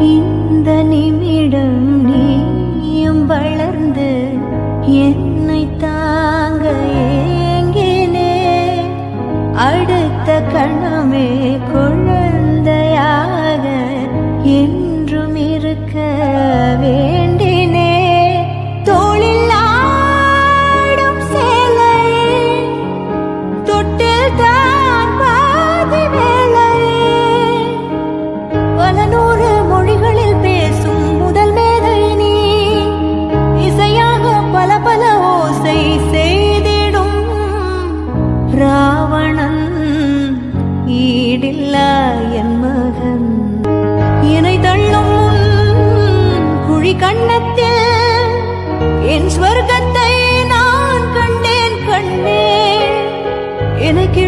இந்த நிமிடம் நீயும் வளர்ந்து என்னை தாங்க ஏங்கினே அடுத்த கணமே குழந்தையாக என்றும் இருக்க வேண்டினே தோளில் ஆடும் சேலையே தொட்டில் தான் பாதி வேளையே பல நூறு மொழிகளில் பேசும் முதல் மேதை நீ இசையாக பல பல ஓசை செய்திடும் ராவணன் ஈடில்லா என் மகன் என்னை தள்ளும் குழி கண்ணத்தில் என் ஸ்வர்க்கத்தை நான் கண்டேன் கண்டேன் எனக்கு